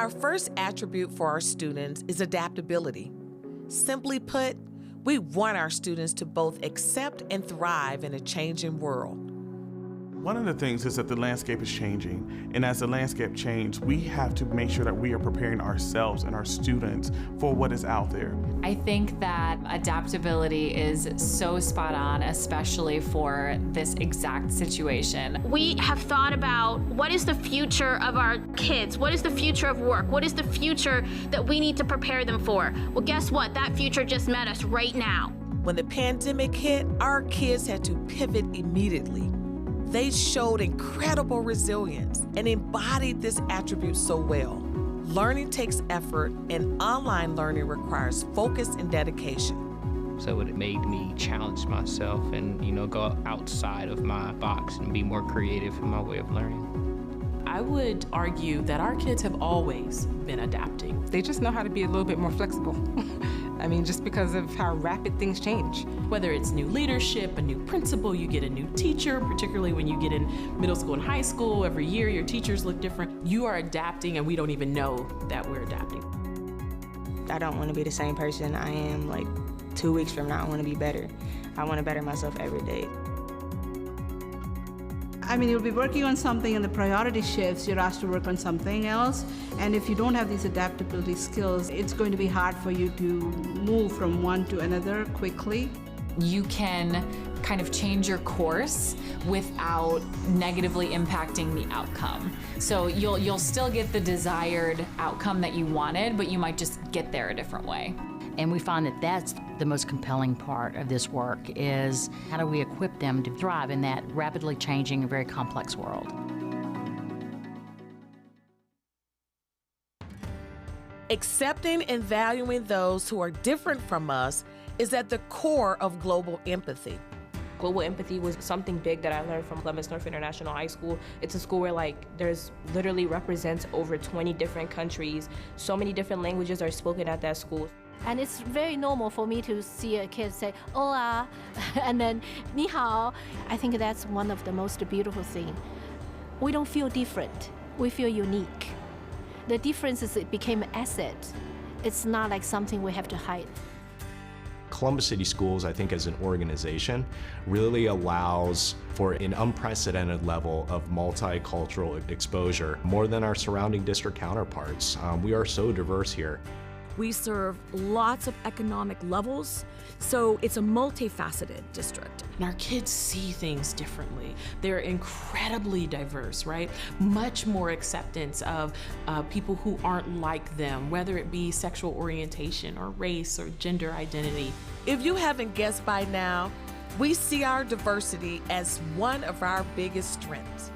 Our first attribute for our students is adaptability. Simply put, we want our students to both accept and thrive in a changing world. One of the things is that the landscape is changing, and as the landscape changes, we have to make sure that we are preparing ourselves and our students for what is out there. I think that adaptability is so spot on, especially for this exact situation. We have thought about what is the future of our kids? What is the future of work? What is the future that we need to prepare them for? Well, guess what? That future just met us right now. When the pandemic hit, our kids had to pivot immediately. They showed incredible resilience and embodied this attribute so well. Learning takes effort, and online learning requires focus and dedication. So it made me challenge myself and, go outside of my box and be more creative in my way of learning. I would argue that our kids have always been adapting. They just know how to be a little bit more flexible. I mean, just because of how rapid things change. Whether it's new leadership, a new principal, you get a new teacher, particularly when you get in middle school and high school, every year your teachers look different. You are adapting and we don't even know that we're adapting. I don't want to be the same person I am like 2 weeks from now. I want to be better. I want to better myself every day. I mean, you'll be working on something and the priority shifts, you're asked to work on something else. And if you don't have these adaptability skills, it's going to be hard for you to move from one to another quickly. You can kind of change your course without negatively impacting the outcome. So you'll still get the desired outcome that you wanted, but you might just get there a different way. And we find that that's the most compelling part of this work is how do we equip them to thrive in that rapidly changing and very complex world. Accepting and valuing those who are different from us is at the core of global empathy. Global empathy was something big that I learned from Columbus North International High School. It's a school where there's literally represents over 20 different countries. So many different languages are spoken at that school. And it's very normal for me to see a kid say, hola, and then ni hao. I think that's one of the most beautiful things. We don't feel different, we feel unique. The difference is it became an asset. It's not like something we have to hide. Columbus City Schools, I think as an organization, really allows for an unprecedented level of multicultural exposure, more than our surrounding district counterparts. We are so diverse here. We serve lots of economic levels, so it's a multifaceted district. And our kids see things differently. They're incredibly diverse, right? Much more acceptance of people who aren't like them, whether it be sexual orientation or race or gender identity. If you haven't guessed by now, we see our diversity as one of our biggest strengths.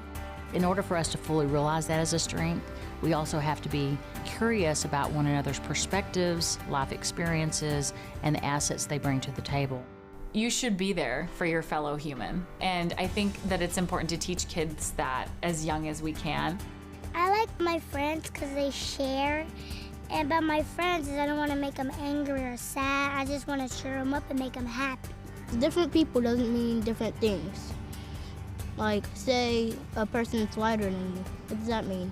In order for us to fully realize that as a strength, we also have to be curious about one another's perspectives, life experiences, and the assets they bring to the table. You should be there for your fellow human. And I think that it's important to teach kids that as young as we can. I like my friends because they share. And by my friends is I don't want to make them angry or sad. I just want to cheer them up and make them happy. Different people doesn't mean different things. Like, say a person is lighter than you. What does that mean?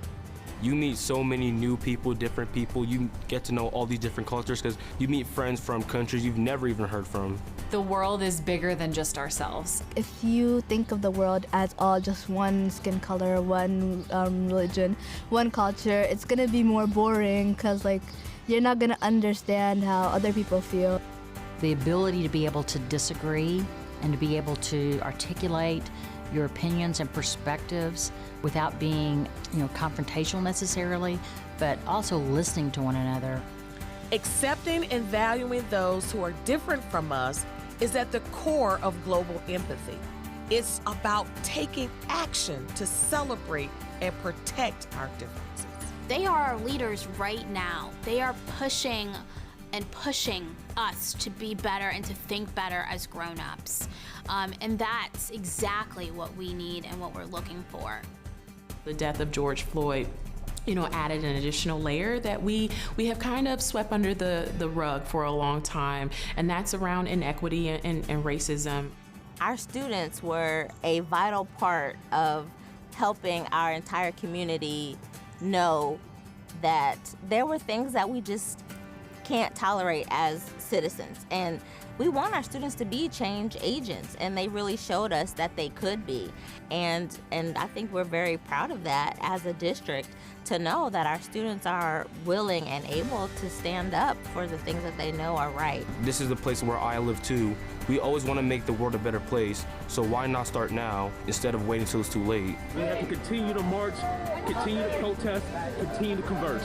You meet so many new people, different people. You get to know all these different cultures because you meet friends from countries you've never even heard from. The world is bigger than just ourselves. If you think of the world as all just one skin color, one religion, one culture, it's gonna be more boring because you're not gonna understand how other people feel. The ability to be able to disagree and to be able to articulate your opinions and perspectives without being, confrontational necessarily, but also listening to one another. Accepting and valuing those who are different from us is at the core of global empathy. It's about taking action to celebrate and protect our differences. They are our leaders right now. They are pushing us to be better and to think better as grown-ups. And that's exactly what we need and what we're looking for. The death of George Floyd, added an additional layer that we have kind of swept under the rug for a long time, and that's around inequity and racism. Our students were a vital part of helping our entire community know that there were things that we just can't tolerate as citizens. And we want our students to be change agents, and they really showed us that they could be. And I think we're very proud of that as a district, to know that our students are willing and able to stand up for the things that they know are right. This is the place where I live too. We always want to make the world a better place, so why not start now instead of waiting until it's too late? We have to continue to march, continue to protest, continue to converse.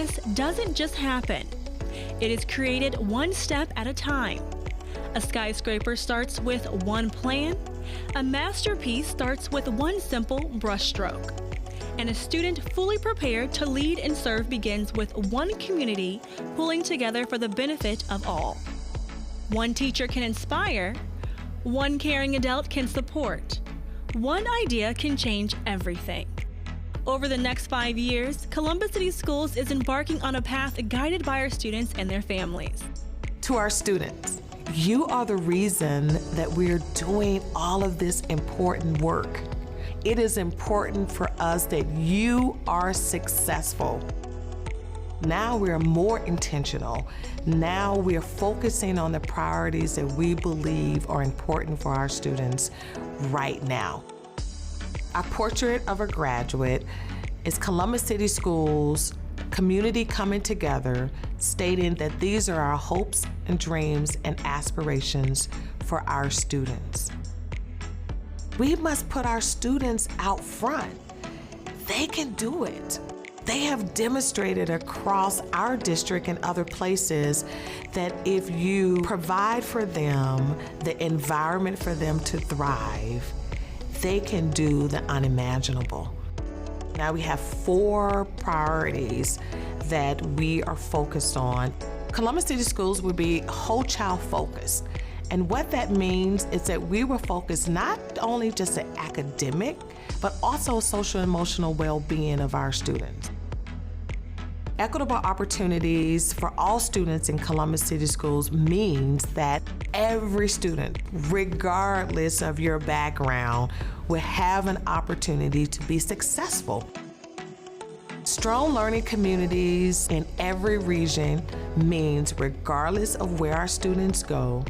Progress doesn't just happen. It is created one step at a time. A skyscraper starts with one plan. A masterpiece starts with one simple brushstroke. And a student fully prepared to lead and serve begins with one community pulling together for the benefit of all. One teacher can inspire. One caring adult can support. One idea can change everything. Over the next 5 years, Columbus City Schools is embarking on a path guided by our students and their families. To our students, you are the reason that we're doing all of this important work. It is important for us that you are successful. Now we're more intentional. Now we're focusing on the priorities that we believe are important for our students right now. Our portrait of a graduate is Columbus City Schools community coming together, stating that these are our hopes and dreams and aspirations for our students. We must put our students out front. They can do it. They have demonstrated across our district and other places that if you provide for them the environment for them to thrive, they can do the unimaginable. Now we have 4 priorities that we are focused on. Columbus City Schools will be whole child focused. And what that means is that we will focus not only just the academic, but also social and emotional well-being of our students. Equitable opportunities for all students in Columbus City Schools means that every student, regardless of your background, will have an opportunity to be successful. Strong learning communities in every region means regardless of where our students go,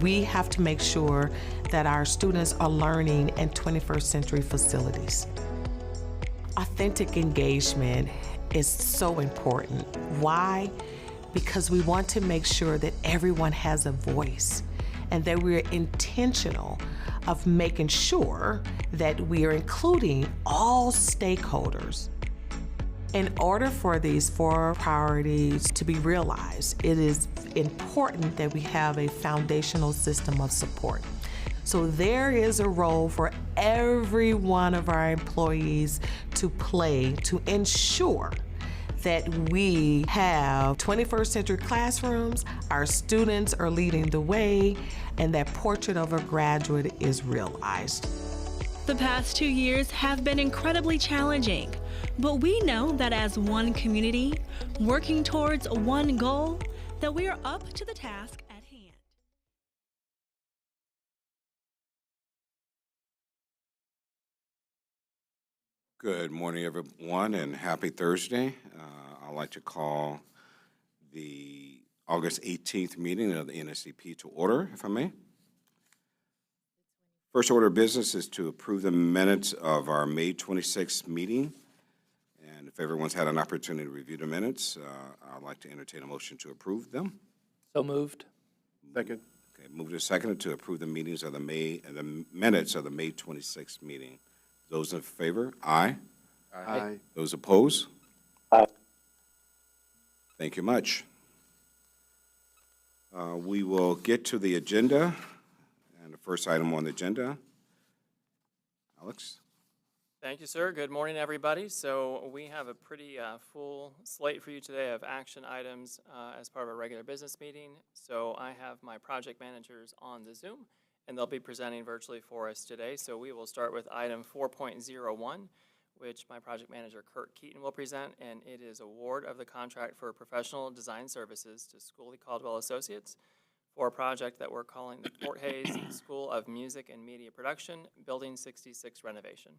we have to make sure that our students are learning in 21st century facilities. Authentic engagement is so important. Why? Because we want to make sure that everyone has a voice and that we're intentional of making sure that we are including all stakeholders. In order for these 4 priorities to be realized, it is important that we have a foundational system of support. So there is a role for every one of our employees to play to ensure that we have 21st century classrooms, our students are leading the way, and that portrait of a graduate is realized. The past 2 years have been incredibly challenging, but we know that as one community, working towards one goal, that we are up to the task at hand. Good morning, everyone, and happy Thursday. I'd like to call the August 18th meeting of the Nsdp to order, if I may. First order of business is to approve the minutes of our May 26th meeting. And if everyone's had an opportunity to review the minutes, I'd like to entertain a motion to approve them. So moved. Second. Okay, moved and seconded to approve the meetings of the minutes of the May 26th meeting. Those in favor, aye. Aye. Those opposed? Aye. Thank you much. We will get to the agenda, and the first item on the agenda. Alex? Thank you, sir. Good morning, everybody. So we have a pretty full slate for you today of action items as part of our regular business meeting. So I have my project managers on the Zoom, and they'll be presenting virtually for us today. So we will start with item 4.01, which my project manager, Kurt Keaton, will present, and it is award of the contract for professional design services to Schooley Caldwell Associates for a project that we're calling the Fort Hays School of Music and Media Production, Building 66 renovation.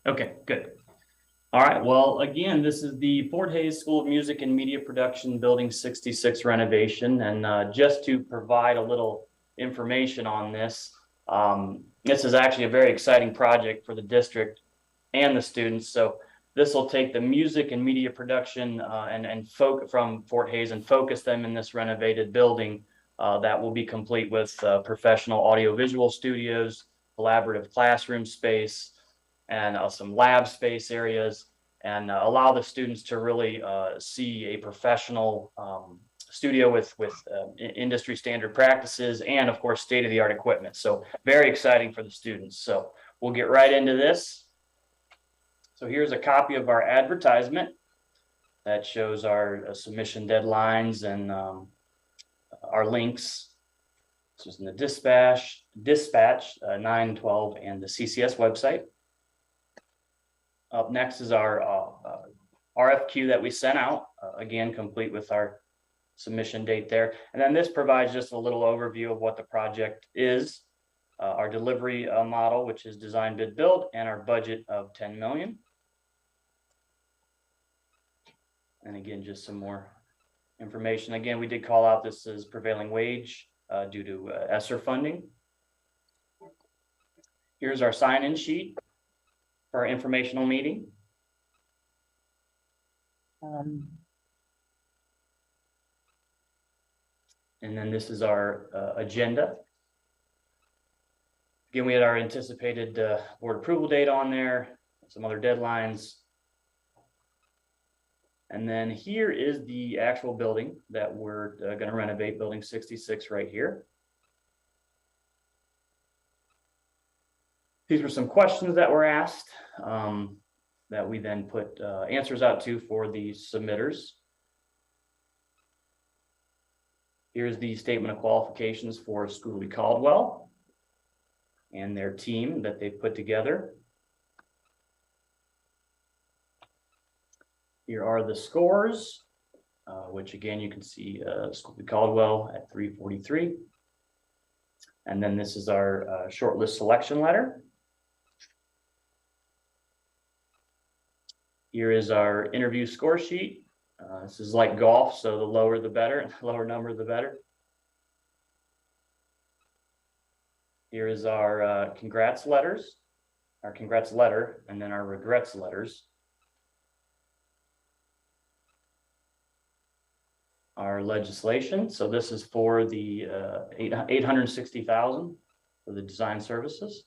Okay, good. All right, well, again, this is the Fort Hays School of Music and Media Production Building 66 renovation. And just to provide a little information on this, this is actually a very exciting project for the district. and the students. So this will take the music and media production from Fort Hays and focus them in this renovated building that will be complete with professional audiovisual studios, collaborative classroom space, and some lab space areas, and allow the students to really see a professional studio with industry standard practices and, of course, state-of-the-art equipment. So very exciting for the students. So we'll get right into this. So here's a copy of our advertisement that shows our submission deadlines and our links. This is in the dispatch 912 and the CCS website. Up next is our RFQ that we sent out, again, complete with our submission date there. And then this provides just a little overview of what the project is, our delivery model, which is design, bid, build, and our budget of $10 million. And again, just some more information. Again, we did call out this as prevailing wage due to ESSER funding. Here's our sign-in sheet for our informational meeting. And then this is our agenda. Again, we had our anticipated board approval date on there, some other deadlines. And then here is the actual building that we're going to renovate, building 66 right here. These were some questions that were asked that we then put answers out to for the submitters. Here's the statement of qualifications for Schooley Caldwell and their team that they put together. Here are the scores, which again, you can see Schooley Caldwell at 343. And then this is our shortlist selection letter. Here is our interview score sheet. This is like golf, so the lower the better, lower number the better. Here is our congrats letters, our congrats letter, and then our regrets letters. Our legislation, so this is for the $860,000 for the design services.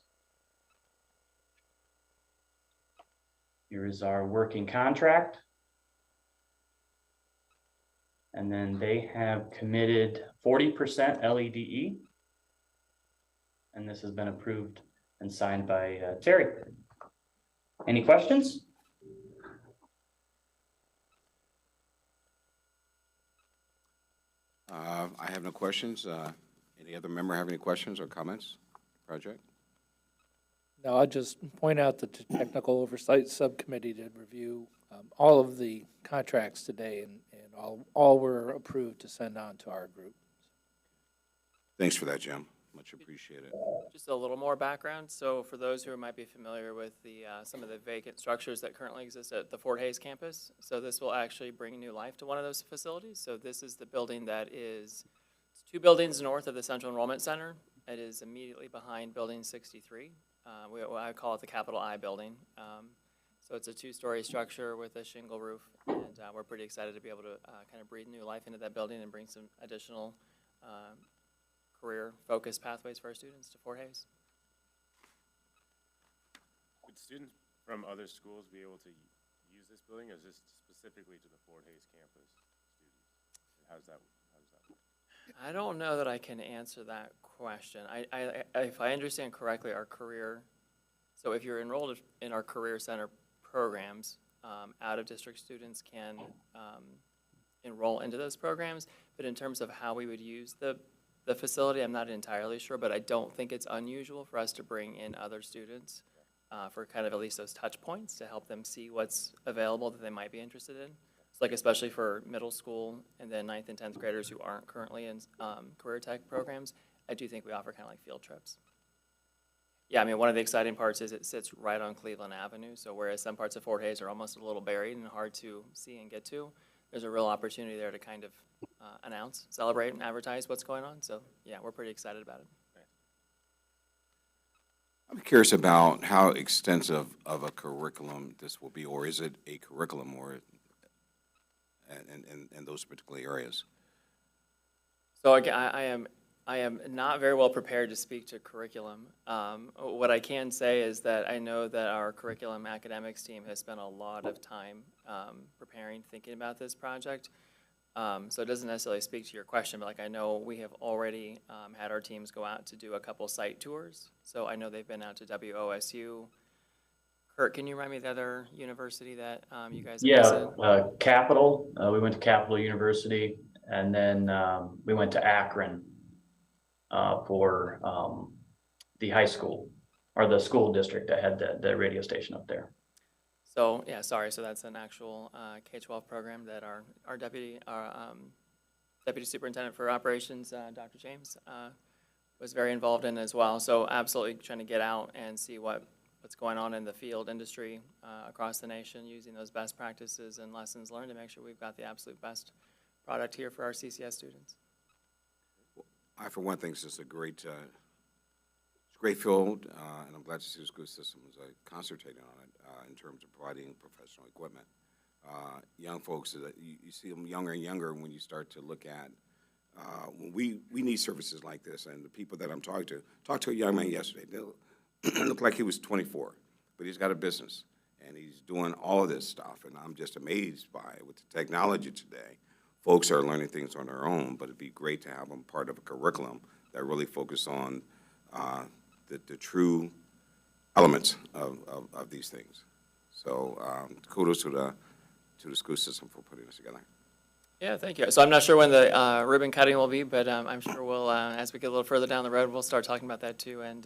Here is our working contract. And then they have committed 40% LEDE. And this has been approved and signed by Terry. Any questions? I have no questions. Any other member have any questions or comments? Project? No, I'll just point out that the Technical Oversight Subcommittee did review all of the contracts today, and all were approved to send on to our group. Thanks for that, Jim. Much appreciated. Just a little more background. So for those who might be familiar with the some of the vacant structures that currently exist at the Fort Hays campus, so this will actually bring new life to one of those facilities. So this is the building that is 2 buildings north of the Central Enrollment Center. It is immediately behind Building 63. I call it the Capital I building. So it's a 2-story structure with a shingle roof, and we're pretty excited to be able to kind of breathe new life into that building and bring some additional career-focused pathways for our students to Fort Hays. Would students from other schools be able to use this building, or is this specifically to the Fort Hays campus students? How does that work? I don't know that I can answer that question. If I understand correctly, our career, so if you're enrolled in our Career Center programs, out-of-district students can enroll into those programs, but in terms of how we would use the facility, I'm not entirely sure, but I don't think it's unusual for us to bring in other students for kind of at least those touch points to help them see what's available that they might be interested in. So like especially for middle school and then 9th and 10th graders who aren't currently in career tech programs, I do think we offer kind of like field trips. Yeah, I mean, one of the exciting parts is it sits right on Cleveland Avenue, so whereas some parts of Fort Hays are almost a little buried and hard to see and get to, there's a real opportunity there to kind of announce, celebrate, and advertise what's going on. So yeah, we're pretty excited about it. I'm curious about how extensive of a curriculum this will be, or is it a curriculum, or in those particular areas? So again, I am not very well prepared to speak to curriculum. What I can say is that I know that our curriculum academics team has spent a lot of time preparing, thinking about this project. So it doesn't necessarily speak to your question, but like I know we have already had our teams go out to do a couple site tours. So I know they've been out to WOSU. Kurt, can you remind me of the other university that you guys have visited? Capital. We went to Capital University, and then we went to Akron for the high school, or the school district that had the radio station up there. So yeah, sorry. So that's an actual K-12 program that our deputy superintendent for operations, Dr. James, was very involved in as well. So absolutely trying to get out and see what's going on in the field industry across the nation, using those best practices and lessons learned to make sure we've got the absolute best product here for our CCS students. I, for one, think this is a great field, and I'm glad to see the school system is concentrating on it in terms of providing professional equipment. Young folks, you see them younger and younger when you start to look at, we need services like this, and the people that I'm talked to a young man yesterday, they looked like he was 24, but he's got a business, and he's doing all of this stuff, and I'm just amazed by it. With the technology today, folks are learning things on their own, but it'd be great to have them part of a curriculum that really focus on the true elements of these things. So kudos to the school system for putting this together. Yeah, thank you. So I'm not sure when the ribbon cutting will be, but I'm sure we'll, as we get a little further down the road, we'll start talking about that too, and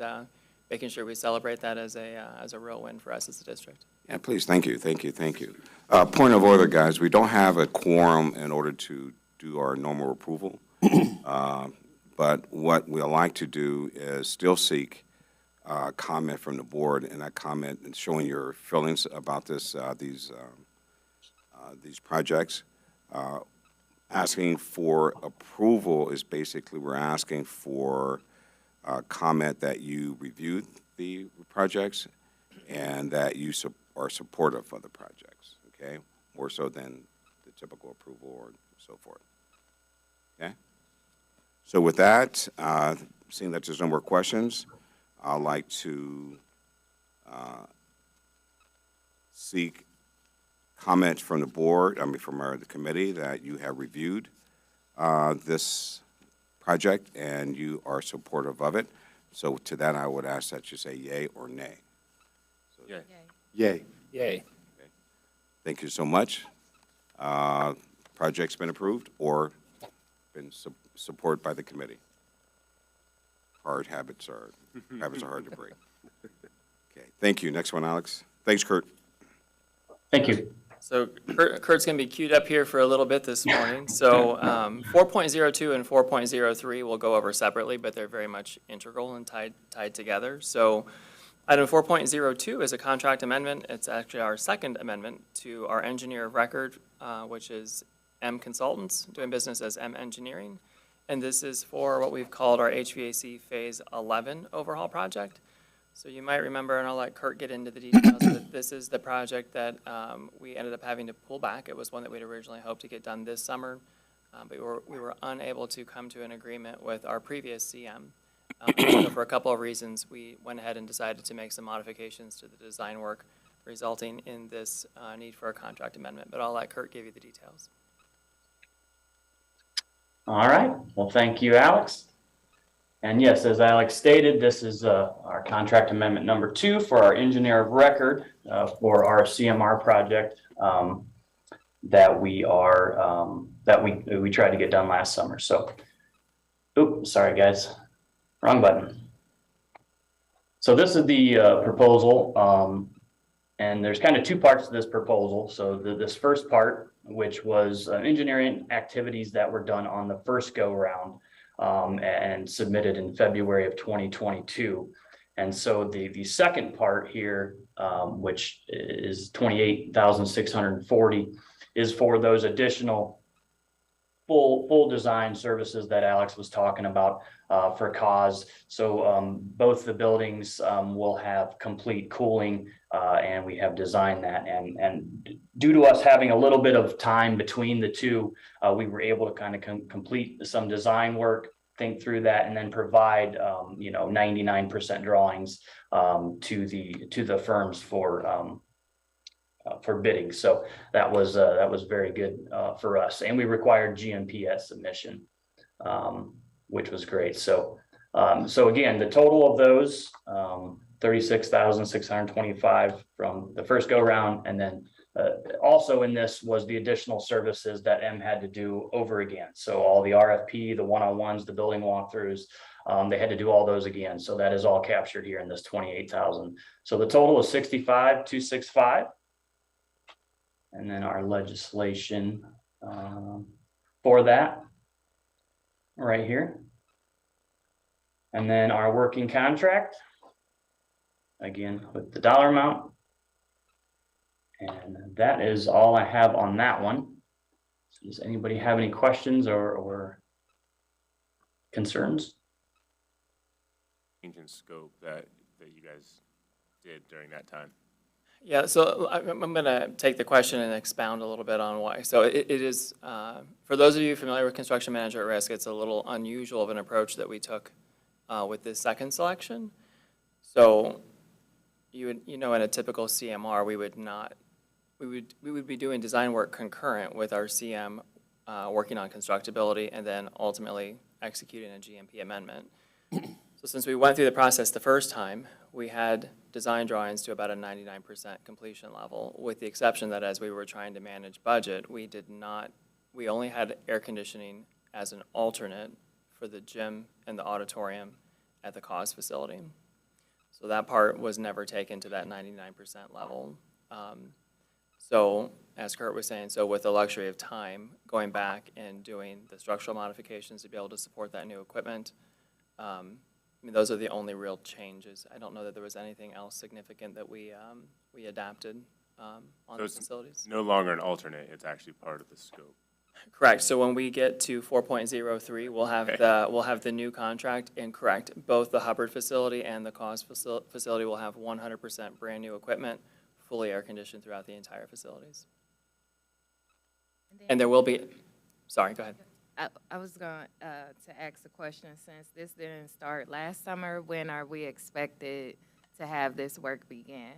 making sure we celebrate that as a real win for us as a district. Yeah, please, thank you. Point of order, guys, we don't have a quorum in order to do our normal approval, but what we'll like to do is still seek comment from the board, and that comment and showing your feelings about this, these projects. Asking for approval is basically we're asking for comment that you reviewed the projects and that you are supportive of the projects, okay? More so than the typical approval or so forth, okay? So with that, seeing that there's no more questions, I'd like to seek comments from the board, from the committee, that you have reviewed this project and you are supportive of it. So to that, I would ask that you say yay or nay. So, yay. Yay. Yay. Okay. Thank you so much. Project's been approved or been supported by the committee. Habits are hard to break. Okay, thank you. Next one, Alex. Thanks, Kurt. Thank you. So Kurt's going to be queued up here for a little bit this morning. So 4.02 and 4.03 we'll go over separately, but they're very much integral and tied together. So item 4.02 is a contract amendment. It's actually our second amendment to our engineer of record, which is M Consultants, doing business as M Engineering. And this is for what we've called our HVAC Phase 11 overhaul project. So you might remember, and I'll let Kurt get into the details, but this is the project that we ended up having to pull back. It was one that we'd originally hoped to get done this summer, but we were unable to come to an agreement with our previous CM. So for a couple of reasons, we went ahead and decided to make some modifications to the design work, resulting in this need for a contract amendment. But I'll let Kurt give you the details. All right. Well, thank you, Alex. And yes, as Alex stated, this is our contract amendment number 2 for our engineer of record for our CMR project that we tried to get done last summer. So, oops, sorry guys, wrong button. So this is the proposal, and there's kind of 2 parts to this proposal. So this first part, which was engineering activities that were done on the first go round. And submitted in February of 2022. And so the second part here, which is $28,640, is for those additional full design services that Alex was talking about for cause. So both the buildings will have complete cooling, and we have designed that. And due to us having a little bit of time between the two, we were able to kind of complete some design work, think through that, and then provide 99% drawings to the firms for bidding. So that was very good for us, and we required GMP at submission, which was great. So again, the total of those 36,625 from the first go round, and then also in this was the additional services that M had to do over again. So all the RFP, the one-on-ones, the building walkthroughs, they had to do all those again. So that is all captured here in this 28,000. So the total is 65,265. And then our legislation for that right here. And then our working contract, again, with the dollar amount. And that is all I have on that one. So does anybody have any questions or concerns? Change in scope that you guys did during that time. Yeah, so I'm going to take the question and expound a little bit on why. So it is, for those of you familiar with construction manager at risk, it's a little unusual of an approach that we took with this second selection. So in a typical CMR, we would be doing design work concurrent with our CM working on constructability and then ultimately executing a GMP amendment. So since we went through the process the first time, we had design drawings to about a 99% completion level, with the exception that as we were trying to manage budget, we only had air conditioning as an alternate for the gym and the auditorium at the cause facility. So that part was never taken to that 99% level. So as Kurt was saying, so with the luxury of time, going back and doing the structural modifications to be able to support that new equipment, those are the only real changes. I don't know that there was anything else significant that we adapted on the facilities. No longer an alternate, it's actually part of the scope. Correct. So when we get to 4.03, we'll have the new contract, and correct, both the Hubbard facility and the cause facility will have 100% brand new equipment, fully air conditioned throughout the entire facilities. And there will be, sorry, go ahead. I was going to ask a question, since this didn't start last summer, when are we expected to have this work begin?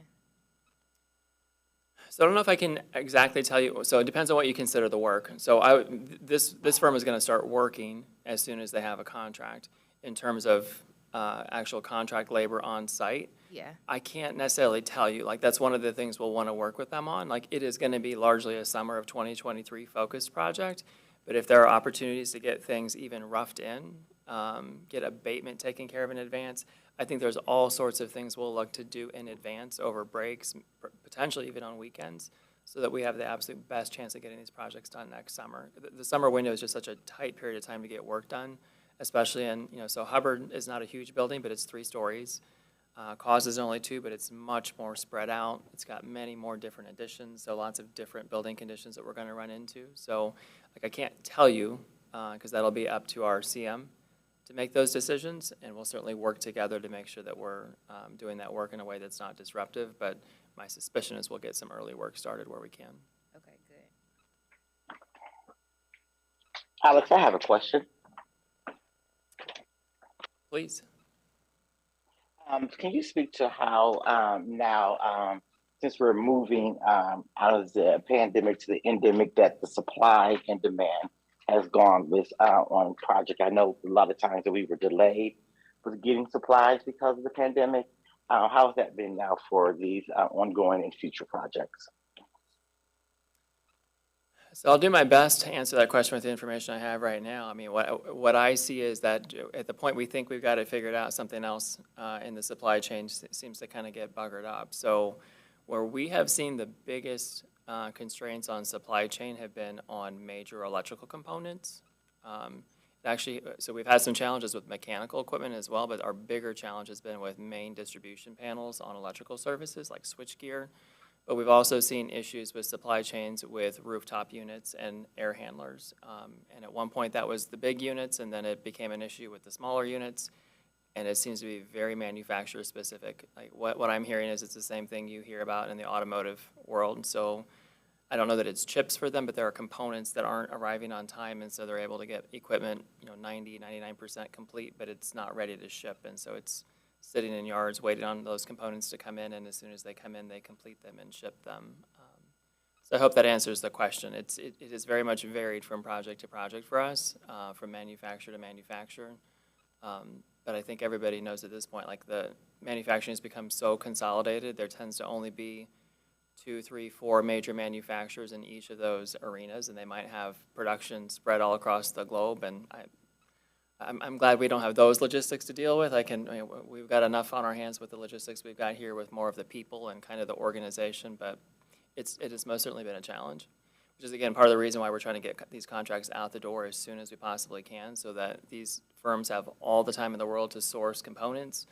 So I don't know if I can exactly tell you. So it depends on what you consider the work. So this firm is going to start working as soon as they have a contract. In terms of actual contract labor on site, yeah, I can't necessarily tell you. Like, that's one of the things we'll want to work with them on. Like, it is going to be largely a summer of 2023 focused project. But if there are opportunities to get things even roughed in, get abatement taken care of in advance, I think there's all sorts of things we'll look to do in advance over breaks, potentially even on weekends, so that we have the absolute best chance of getting these projects done next summer. The summer window is just such a tight period of time to get work done, especially in, so Hubbard is not a huge building, but it's 3 stories. Cause is only 2, but it's much more spread out. It's got many more different additions, so lots of different building conditions that we're going to run into. So, I can't tell you, because that'll be up to our CM to make those decisions, and we'll certainly work together to make sure that we're doing that work in a way that's not disruptive. But my suspicion is we'll get some early work started where we can. Okay, good. Alex, I have a question. Please. Can you speak to how now, since we're moving out of the pandemic to the endemic, that the supply and demand has gone with on project? I know a lot of times that we were delayed with getting supplies because of the pandemic. How has that been now for these ongoing and future projects? So I'll do my best to answer that question with the information I have right now. I mean, what I see is that at the point we think we've got it figured out, something else in the supply chain seems to kind of get buggered up. So where we have seen the biggest constraints on supply chain have been on major electrical components. Actually, so we've had some challenges with mechanical equipment as well, but our bigger challenge has been with main distribution panels on electrical services like switchgear. But we've also seen issues with supply chains with rooftop units and air handlers. And at one point that was the big units, and then it became an issue with the smaller units. And it seems to be very manufacturer specific. Like what I'm hearing is it's the same thing you hear about in the automotive world. So I don't know that it's chips for them, but there are components that aren't arriving on time, and so they're able to get equipment, 90, 99% complete, but it's not ready to ship. And so it's sitting in yards waiting on those components to come in, and as soon as they come in, they complete them and ship them. So I hope that answers the question. It is very much varied from project to project for us, from manufacturer to manufacturer. But I think everybody knows at this point, like the manufacturing has become so consolidated, there tends to only be 2, 3, 4 major manufacturers in each of those arenas, and they might have production spread all across the globe. And I'm glad we don't have those logistics to deal with. We've got enough on our hands with the logistics we've got here with more of the people and kind of the organization, but it has most certainly been a challenge, which is, again, part of the reason why we're trying to get these contracts out the door as soon as we possibly can, so that these firms have all the time in the world to source components,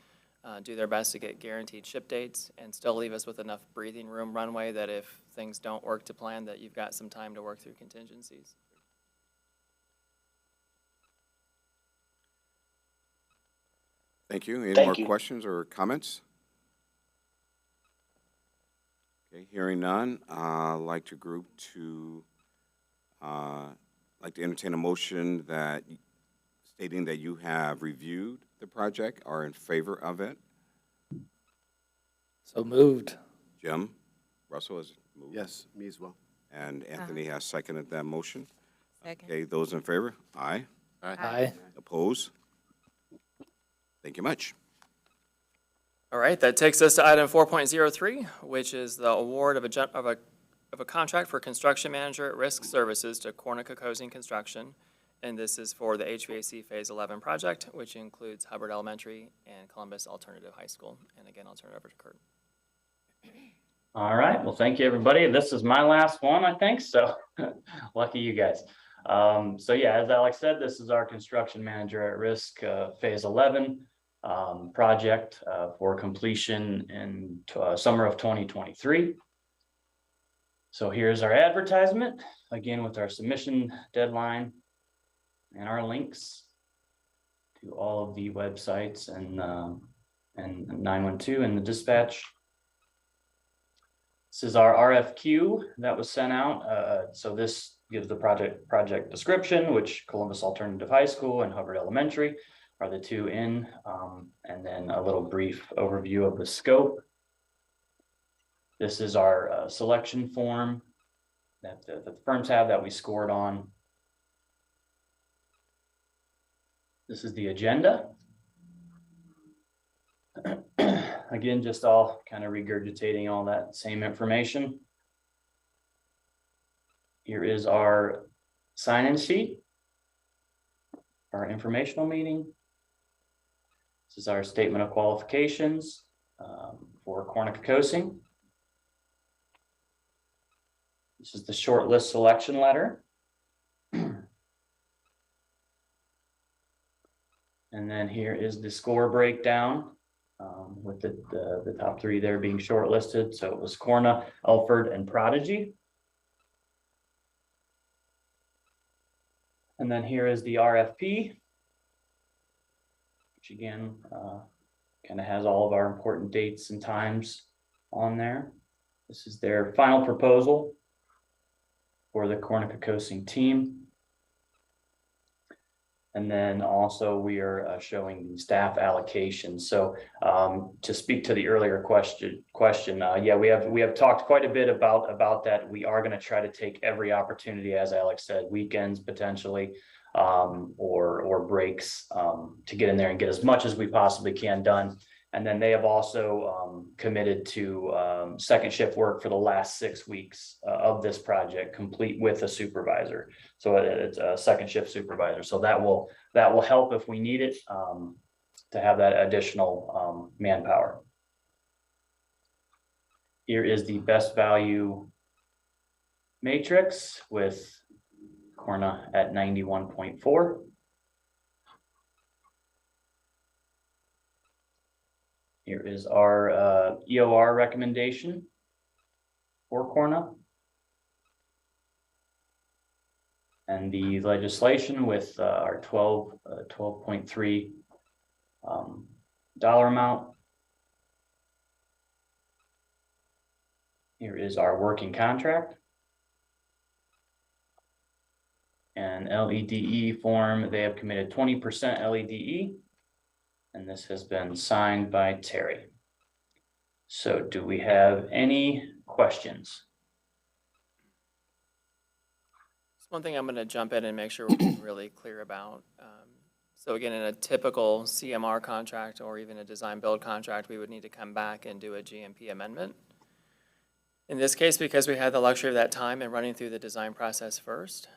do their best to get guaranteed ship dates, and still leave us with enough breathing room runway that if things don't work to plan, that you've got some time to work through contingencies. Thank you. Any more questions or comments? Okay, hearing none, I'd like to entertain a motion that stating that you have reviewed the project, are in favor of it. So moved. Jim, Russell has moved. Yes, me as well. And Anthony has seconded that motion. Second. Okay, those in favor? Aye. Aye. Opposed? Thank you much. All right, that takes us to item 4.03, which is the award of a contract for construction manager at risk services to Cornucocosing Construction. And this is for the HVAC Phase 11 project, which includes Hubbard Elementary and Columbus Alternative High School. And again, I'll turn it over to Kurt. All right, well, thank you, everybody. This is my last one, I think, so lucky you guys. So yeah, as Alex said, this is our construction manager at risk Phase 11 project for completion in summer of 2023. So here's our advertisement, again with our submission deadline and our links to all of the websites and 912 and the dispatch. This is our RFQ that was sent out. So this gives the project description, which Columbus Alternative High School and Hubbard Elementary are the two in, and then a little brief overview of the scope. This is our selection form that the firms have that we scored on. This is the agenda. Again, just all kind of regurgitating all that same information. Here is our sign-in sheet, our informational meeting. This is our statement of qualifications for Cornucocosing. This is the shortlist selection letter. And then here is the score breakdown with the top three there being shortlisted. So it was Corna, Elford, and Prodigy. And then here is the RFP, which again kind of has all of our important dates and times on there. This is their final proposal for the Cornucocosing team. And then also we are showing the staff allocation. So to speak to the earlier question, yeah, we have talked quite a bit about that. We are going to try to take every opportunity, as Alex said, weekends potentially, or breaks to get in there and get as much as we possibly can done. And then they have also committed to second shift work for the last 6 weeks of this project, complete with a supervisor. So it's a second shift supervisor. So that will help if we need it to have that additional manpower. Here is the best value matrix with Corna at 91.4. Here is our EOR recommendation. Four Corner. And the legislation with our 12.3 dollar amount. Here is our working contract. And LEDE form, they have committed 20% LEDE. And this has been signed by Terry. So do we have any questions? One thing I'm going to jump in and make sure we're really clear about. So again, in a typical CMR contract or even a design build contract, we would need to come back and do a GMP amendment. In this case, because we had the luxury of that time and running through the design process first,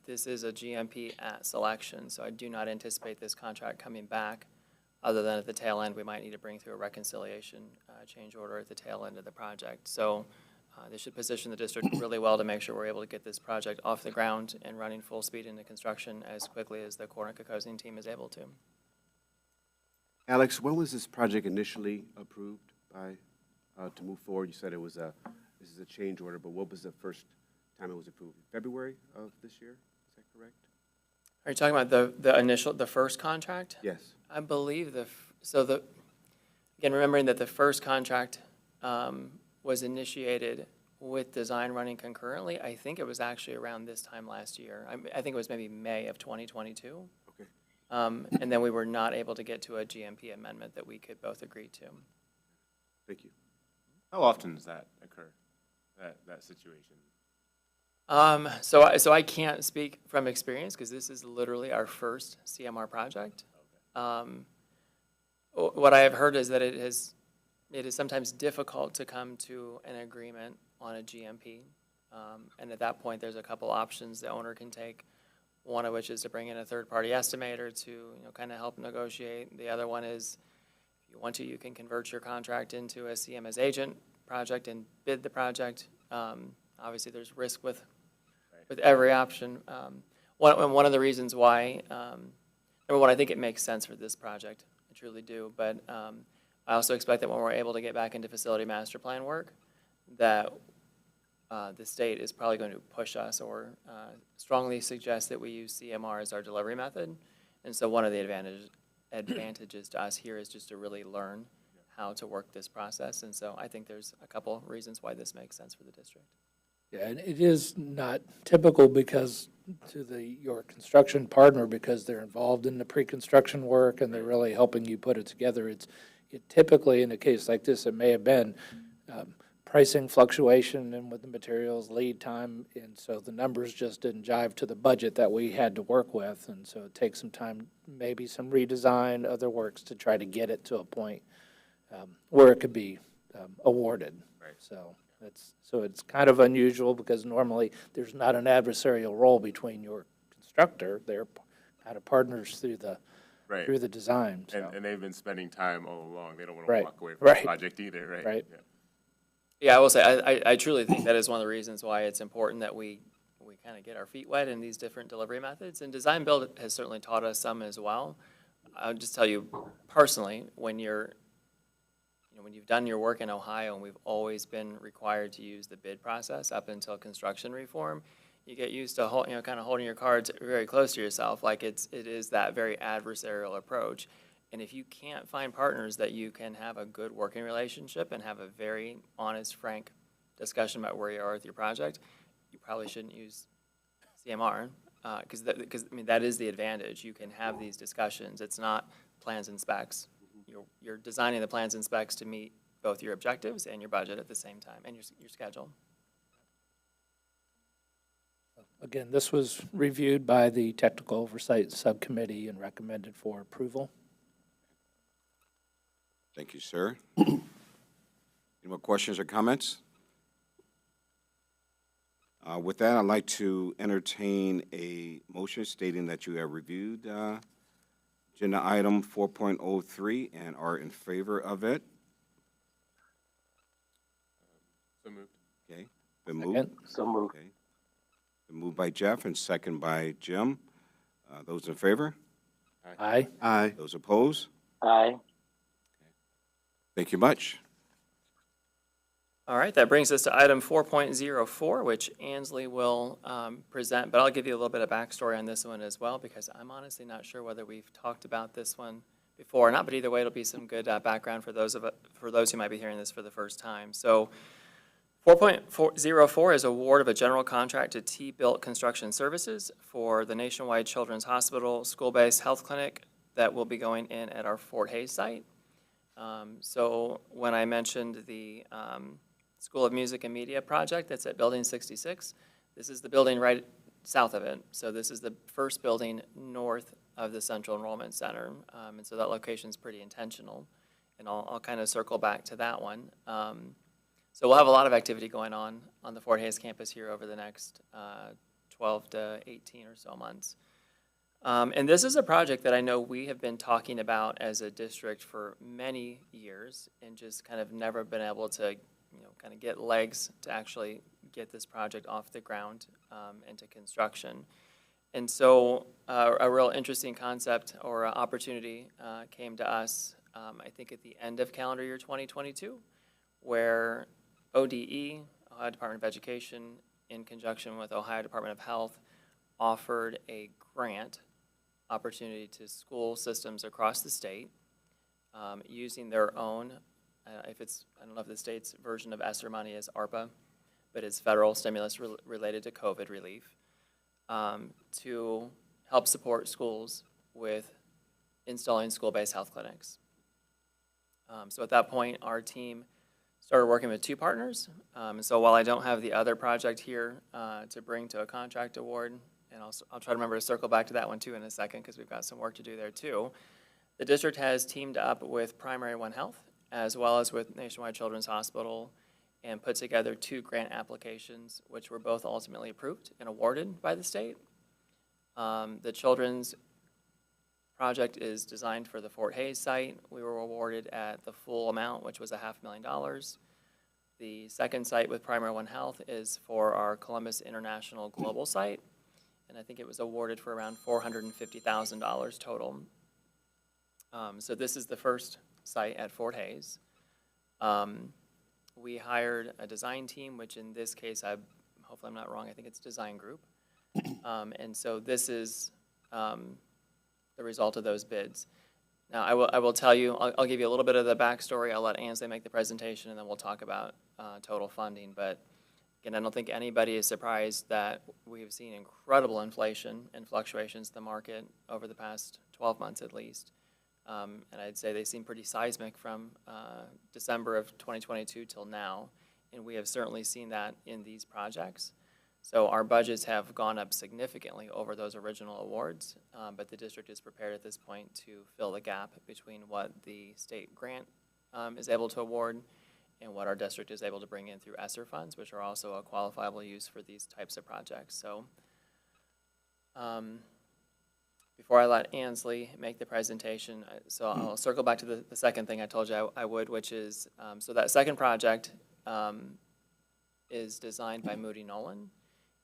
this is a GMP at selection. So I do not anticipate this contract coming back, other than at the tail end, we might need to bring through a reconciliation change order at the tail end of the project. So this should position the district really well to make sure we're able to get this project off the ground and running full speed into construction as quickly as the Corner-Cocosing team is able to. Alex, when was this project initially approved by, to move forward? You said this is a change order, but what was the first time it was approved? February of this year, is that correct? Are you talking about the first contract? Yes. I believe again, remembering that the first contract was initiated with design running concurrently. I think it was actually around this time last year. I think it was maybe May of 2022. Okay. And then we were not able to get to a GMP amendment that we could both agree to. Thank you. How often does that occur, that situation? So I can't speak from experience because this is literally our first CMR project. What I have heard is that it is sometimes difficult to come to an agreement on a GMP. And at that point, there's a couple options the owner can take. One of which is to bring in a third-party estimator to kind of help negotiate. The other one is, if you want to, you can convert your contract into a CM as agent project and bid the project. Obviously, there's risk with every option. One of the reasons why, number one, I think it makes sense for this project. I truly do. But I also expect that when we're able to get back into facility master plan work, that the state is probably going to push us or strongly suggest that we use CMR as our delivery method. And so one of the advantages to us here is just to really learn how to work this process. And so I think there's a couple reasons why this makes sense for the district. Yeah, and it is not typical because your construction partner, because they're involved in the pre-construction work and they're really helping you put it together. It typically, in a case like this, it may have been pricing fluctuation and with the materials, lead time, and so the numbers just didn't jive to the budget that we had to work with, and so it takes some time, maybe some redesign, other works to try to get it to a point where it could be awarded. Right. So it's kind of unusual because normally there's not an adversarial role between your constructor. They're kind of partners through the design. So. And they've been spending time all along. They don't want to Right. walk away from the project either, right? Right. Yeah. Yeah, I will say, I truly think that is one of the reasons why it's important that we kind of get our feet wet in these different delivery methods. And design build has certainly taught us some as well. I'll just tell you personally, when you've done your work in Ohio and we've always been required to use the bid process up until construction reform, you get used to kind of holding your cards very close to yourself, like it is that very adversarial approach. And if you can't find partners that you can have a good working relationship and have a very honest, frank discussion about where you are with your project, you probably shouldn't use CMR because that is the advantage. You can have these discussions. It's not plans and specs. You're designing the plans and specs to meet both your objectives and your budget at the same time and your schedule. Again, this was reviewed by the Technical Oversight Subcommittee and recommended for approval. Thank you, sir. Any more questions or comments? With that, I'd like to entertain a motion stating that you have reviewed agenda item 4.03 and are in favor of it. So moved. Okay. Been moved. So moved. Okay. Been moved by Jeff and second by Jim. Those in favor? Aye. Aye. Those opposed? Aye. Thank you much. All right, that brings us to item 4.04, which Ansley will present, but I'll give you a little bit of backstory on this one as well, because I'm honestly not sure whether we've talked about this one before or not, but either way, it'll be some good background for those who might be hearing this for the first time. So 4.04 is award of a general contract to T-Built Construction Services for the Nationwide Children's Hospital school-based health clinic that will be going in at our Fort Hays site. So when I mentioned the School of Music and Media project that's at Building 66, this is the building right south of it. So this is the first building north of the Central Enrollment Center. And so that location is pretty intentional. And I'll kind of circle back to that one. So we'll have a lot of activity going on the Fort Hays campus here over the next 12 to 18 or so months. And this is a project that I know we have been talking about as a district for many years and just kind of never been able to, kind of get legs to actually get this project off the ground into construction. And so a real interesting concept or opportunity came to us, I think at the end of calendar year 2022, where ODE, Ohio Department of Education, in conjunction with Ohio Department of Health, offered a grant opportunity to school systems across the state using their own, I don't know if the state's version of ESSER money is ARPA, but it's federal stimulus related to COVID relief, to help support schools with installing school-based health clinics. So at that point, our team started working with two partners. And so while I don't have the other project here to bring to a contract award, and I'll try to remember to circle back to that one too in a second because we've got some work to do there too, the district has teamed up with Primary One Health as well as with Nationwide Children's Hospital and put together two grant applications, which were both ultimately approved and awarded by the state. The children's project is designed for the Fort Hays site. We were awarded at the full amount, which was $500,000. The second site with Primary One Health is for our Columbus International Global site, and I think it was awarded for around $450,000 total. So this is the first site at Fort Hays. We hired a design team, which in this case, hopefully I'm not wrong, I think it's Design Group. And so this is the result of those bids. Now, I will tell you, I'll give you a little bit of the backstory. I'll let Ansley make the presentation, and then we'll talk about total funding. But again, I don't think anybody is surprised that we've seen incredible inflation and fluctuations in the market over the past 12 months at least. And I'd say they seem pretty seismic from December of 2022 till now. And we have certainly seen that in these projects. So our budgets have gone up significantly over those original awards, but the district is prepared at this point to fill the gap between what the state grant is able to award and what our district is able to bring in through ESSER funds, which are also a qualifiable use for these types of projects. So before I let Ansley make the presentation, so I'll circle back to the second thing I told you I would, which is, so that second project is designed by Moody Nolan.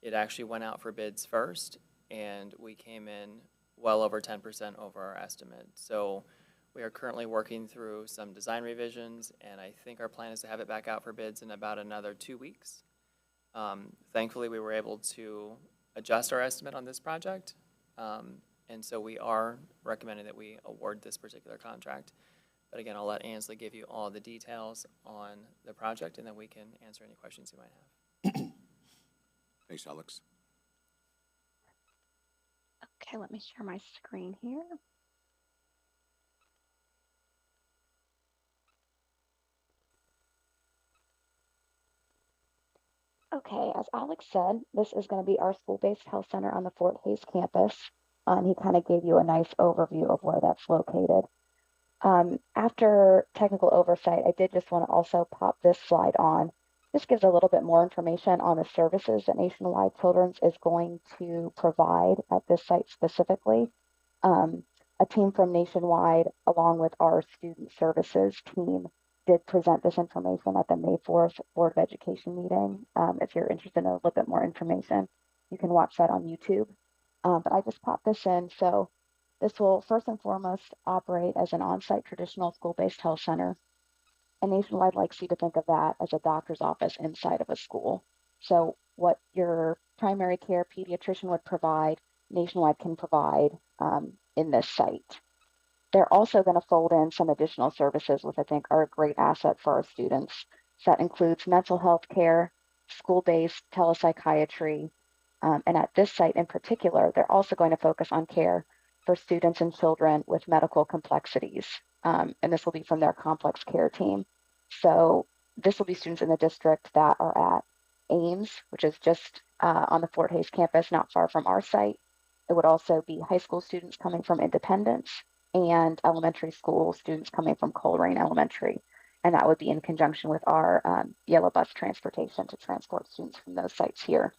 It actually went out for bids first, and we came in well over 10% over our estimate. So we are currently working through some design revisions, and I think our plan is to have it back out for bids in about another 2 weeks. Thankfully, we were able to adjust our estimate on this project, and so we are recommending that we award this particular contract. But again, I'll let Ansley give you all the details on the project, and then we can answer any questions you might have. Thanks, Alex. Okay, let me share my screen here. Okay, as Alex said, this is going to be our school-based health center on the Fort Hays campus. He kind of gave you a nice overview of where that's located. After technical oversight, I did just want to also pop this slide on. This gives a little bit more information on the services that Nationwide Children's is going to provide at this site specifically. A team from Nationwide, along with our student services team, did present this information at the May 4th Board of Education meeting. If you're interested in a little bit more information, you can watch that on YouTube. But I just popped this in. So this will first and foremost operate as an on-site traditional school-based health center. And Nationwide likes you to think of that as a doctor's office inside of a school. So what your primary care pediatrician would provide, Nationwide can provide in this site. They're also going to fold in some additional services, which I think are a great asset for our students. So that includes mental health care, school-based telepsychiatry, and at this site in particular, they're also going to focus on care for students and children with medical complexities. And this will be from their complex care team. So this will be students in the district that are at Ames, which is just on the Fort Hays campus, not far from our site. It would also be high school students coming from Independence and elementary school students coming from Coleraine Elementary. And that would be in conjunction with our yellow bus transportation to transport students from those sites here.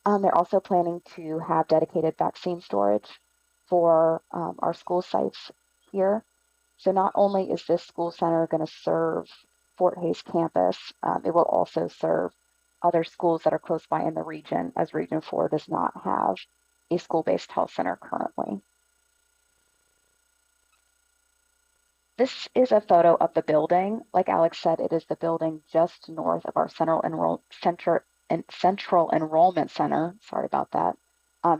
They're also planning to have dedicated vaccine storage for our school sites here. So not only is this school center going to serve Fort Hays campus, it will also serve other schools that are close by in the region, as Region 4 does not have a school-based health center currently. This is a photo of the building. Like Alex said, it is the building just north of our Central Enrollment Center. Sorry about that.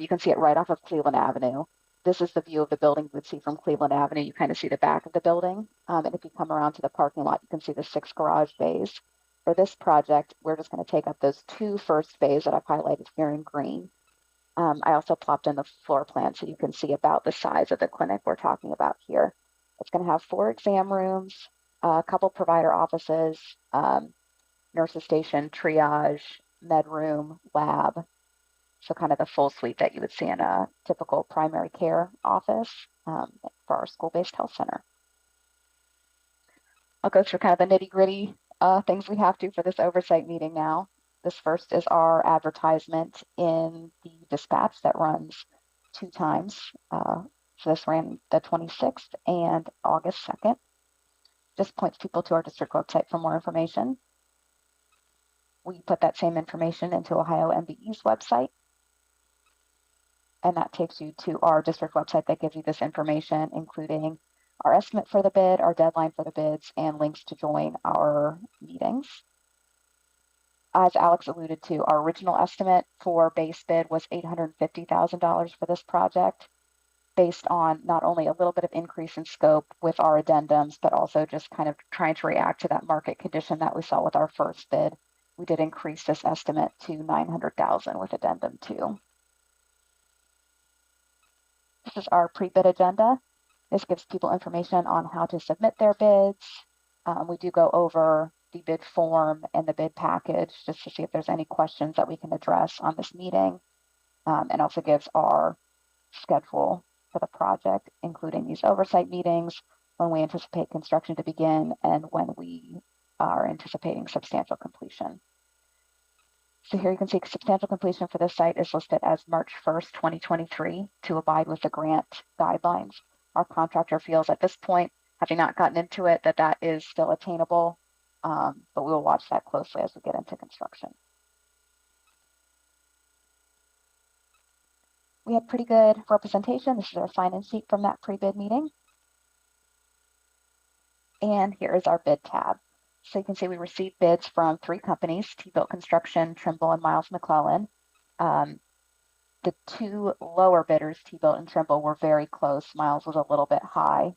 You can see it right off of Cleveland Avenue. This is the view of the building you would see from Cleveland Avenue. You kind of see the back of the building. And if you come around to the parking lot, you can see the 6 garage bays. For this project, we're just going to take up those 2 first bays that I've highlighted here in green. I also plopped in the floor plan so you can see about the size of the clinic we're talking about here. It's going to have 4 exam rooms, a couple provider offices, nurses station, triage, med room, lab. So kind of the full suite that you would see in a typical primary care office for our school-based health center. I'll go through kind of the nitty-gritty things we have to for this oversight meeting now. This first is our advertisement in the dispatch that runs 2 times. So this ran the 26th and August 2nd. Just points people to our district website for more information. We put that same information into Ohio MBE's website. And that takes you to our district website that gives you this information, including our estimate for the bid, our deadline for the bids, and links to join our meetings. As Alex alluded to, our original estimate for base bid was $850,000 for this project, based on not only a little bit of increase in scope with our addendums, but also just kind of trying to react to that market condition that we saw with our first bid. We did increase this estimate to $900,000 with addendum 2. This is our pre-bid agenda. This gives people information on how to submit their bids. We do go over the bid form and the bid package just to see if there's any questions that we can address on this meeting, and also gives our schedule for the project, including these oversight meetings, when we anticipate construction to begin, and when we are anticipating substantial completion. So here you can see substantial completion for this site is listed as March 1st, 2023 to abide with the grant guidelines. Our contractor feels at this point, having not gotten into it, that that is still attainable, but we will watch that closely as we get into construction. We had pretty good representation. This is our sign-in sheet from that pre-bid meeting. And here is our bid tab. So you can see we received bids from 3 companies, T-Built Construction, Trimble, and Miles McClellan. The 2 lower bidders, T-Built and Trimble, were very close. Miles was a little bit high.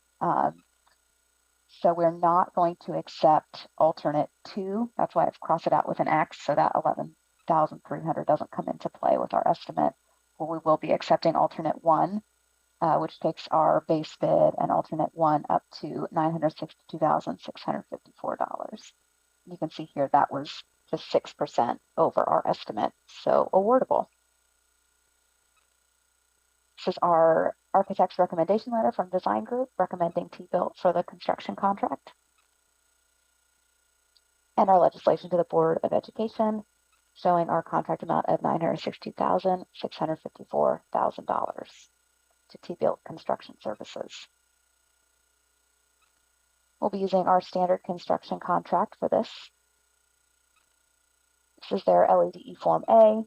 So we're not going to accept alternate 2. That's why I've crossed it out with an X, so that $11,300 doesn't come into play with our estimate. Well, we will be accepting alternate 1, which takes our base bid and alternate 1 up to $962,654. You can see here that was just 6% over our estimate, so awardable. This is our architect's recommendation letter from Design Group recommending T-Built for the construction contract. And our legislation to the Board of Education showing our contract amount of $962,654 to T-Built Construction Services. We'll be using our standard construction contract for this. This is their LADE Form A.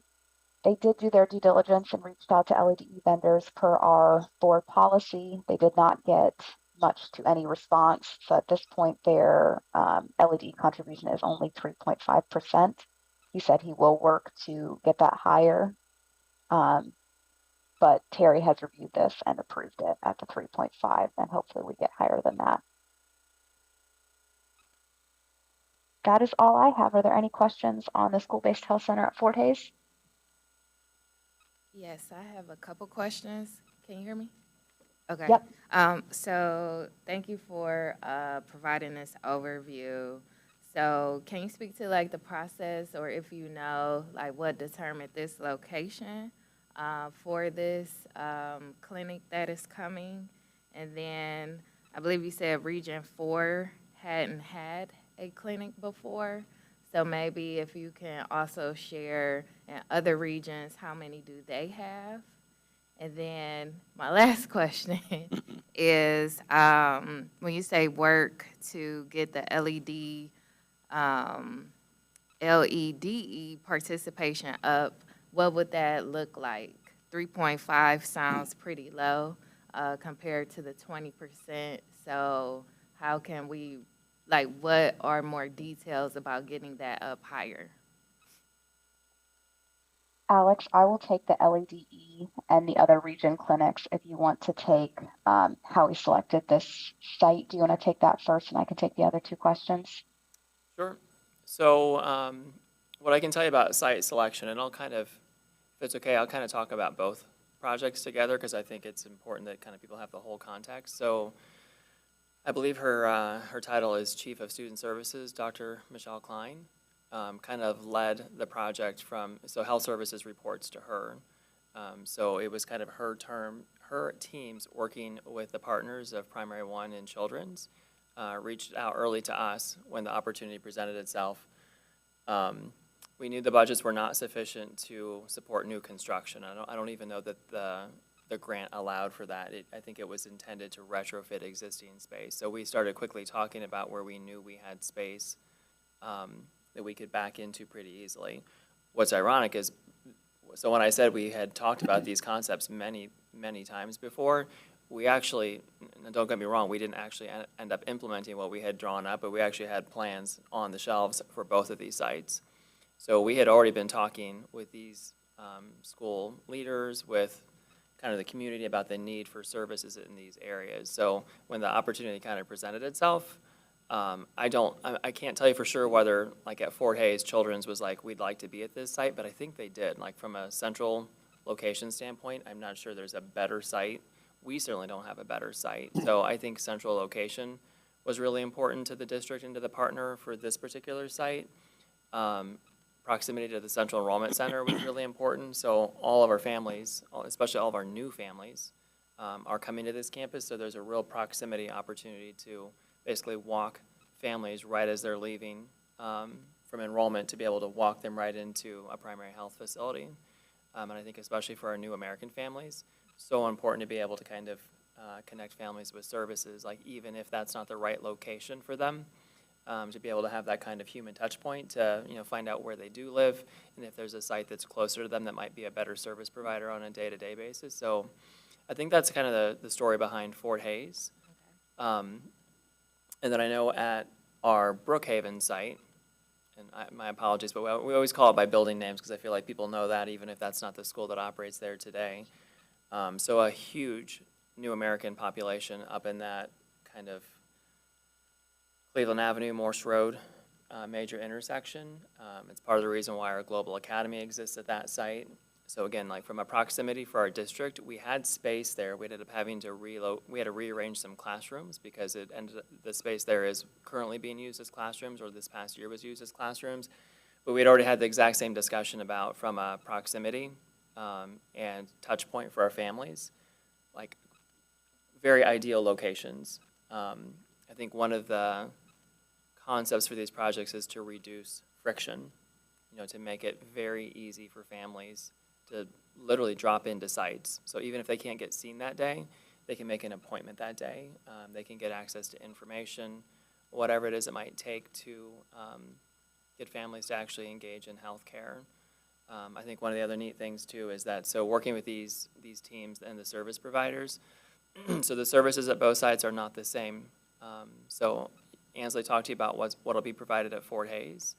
They did do their due diligence and reached out to LADE vendors per our board policy. They did not get much to any response. So at this point, their LED contribution is only 3.5%. He said he will work to get that higher, but Terry has reviewed this and approved it at the 3.5, and hopefully we get higher than that. That is all I have. Are there any questions on the school-based health center at Fort Hays? Yes, I have a couple questions. Can you hear me? Okay. Yep. So thank you for providing this overview. So can you speak to like the process, or if you know, like what determined this location for this clinic that is coming? And then I believe you said Region 4 hadn't had a clinic before. So maybe if you can also share in other regions, how many do they have? And then my last question is, when you say work to get the LEDE participation up, what would that look like? 3.5 sounds pretty low compared to the 20%. So how can we, like, what are more details about getting that up higher? Alex, I will take the LEDE and the other region clinics if you want to take how we selected this site. Do you want to take that first, and I can take the other two questions? Sure. So what I can tell you about site selection, and I'll kind of, if it's okay, I'll kind of talk about both projects together because I think it's important that kind of people have the whole context. So I believe her title is Chief of Student Services, Dr. Michelle Klein. Kind of led the project so health services reports to her. So it was kind of her teams working with the partners of Primary One and Children's, reached out early to us when the opportunity presented itself. We knew the budgets were not sufficient to support new construction. I don't even know that the grant allowed for that. I think it was intended to retrofit existing space. So we started quickly talking about where we knew we had space that we could back into pretty easily. What's ironic is, so when I said we had talked about these concepts many, many times before, we actually, and don't get me wrong, we didn't actually end up implementing what we had drawn up, but we actually had plans on the shelves for both of these sites. So we had already been talking with these school leaders, with kind of the community about the need for services in these areas. So when the opportunity kind of presented itself, I can't tell you for sure whether, like at Fort Hays, Children's was like, we'd like to be at this site, but I think they did. Like from a central location standpoint, I'm not sure there's a better site. We certainly don't have a better site. So I think central location was really important to the district and to the partner for this particular site. Proximity to the Central Enrollment Center was really important. So all of our families, especially all of our new families, are coming to this campus. So there's a real proximity opportunity to basically walk families right as they're leaving from enrollment, to be able to walk them right into a primary health facility. And I think especially for our new American families, so important to be able to kind of connect families with services, like even if that's not the right location for them, to be able to have that kind of human touch point to find out where they do live, and if there's a site that's closer to them that might be a better service provider on a day-to-day basis. So I think that's kind of the story behind Fort Hays. And then I know at our Brookhaven site, and my apologies, but we always call it by building names because I feel like people know that even if that's not the school that operates there today. So a huge new American population up in that kind of Cleveland Avenue, Morse Road major intersection. It's part of the reason why our Global Academy exists at that site. So again, like from a proximity for our district, we had space there. We ended up having to rearrange some classrooms because the space there is currently being used as classrooms, or this past year was used as classrooms. But we had already had the exact same discussion about from a proximity and touch point for our families, like very ideal locations. I think one of the concepts for these projects is to reduce friction, to make it very easy for families to literally drop into sites. So even if they can't get seen that day, they can make an appointment that day. They can get access to information, whatever it is it might take to get families to actually engage in healthcare. I think one of the other neat things too is that, so working with these teams and the service providers, So the services at both sites are not the same. So Ansley talked to you about what'll be provided at Fort Hays.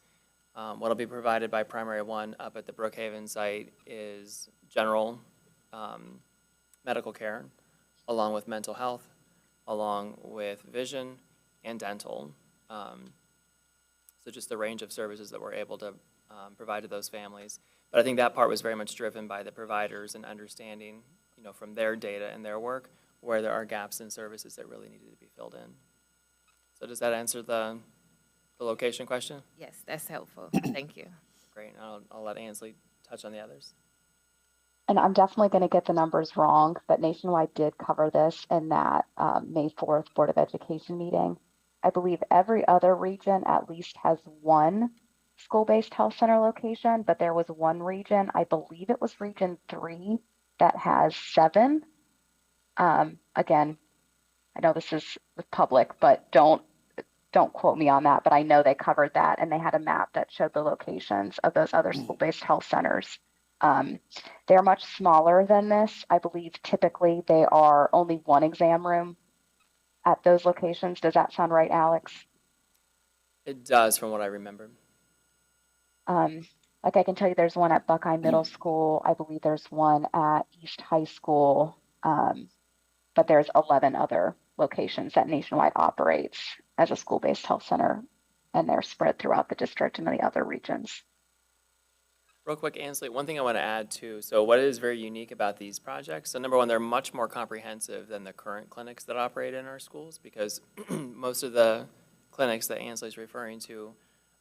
What'll be provided by Primary One up at the Brookhaven site is general medical care, along with mental health, along with vision and dental. So just the range of services that we're able to provide to those families. But I think that part was very much driven by the providers and understanding, you know, from their data and their work, where there are gaps in services that really needed to be filled in. So does that answer the location question? Yes, that's helpful. Thank you. Great. I'll let Ansley touch on the others. And I'm definitely going to get the numbers wrong, but Nationwide did cover this in that May 4th Board of Education meeting. I believe every other region at least has one school-based health center location, but there was one region, I believe it was Region 3, that has 7. Again, I know this is public, but don't quote me on that, but I know they covered that, and they had a map that showed the locations of those other school-based health centers. They're much smaller than this. I believe typically they are only one exam room at those locations. Does that sound right, Alex? It does, from what I remember. Like I can tell you there's one at Buckeye Middle School. I believe there's one at East High School. But there's 11 other locations that Nationwide operates as a school-based health center, and they're spread throughout the district and the other regions. Real quick, Ansley, one thing I want to add too. So what is very unique about these projects? So number one, they're much more comprehensive than the current clinics that operate in our schools, because most of the clinics that Ansley's referring to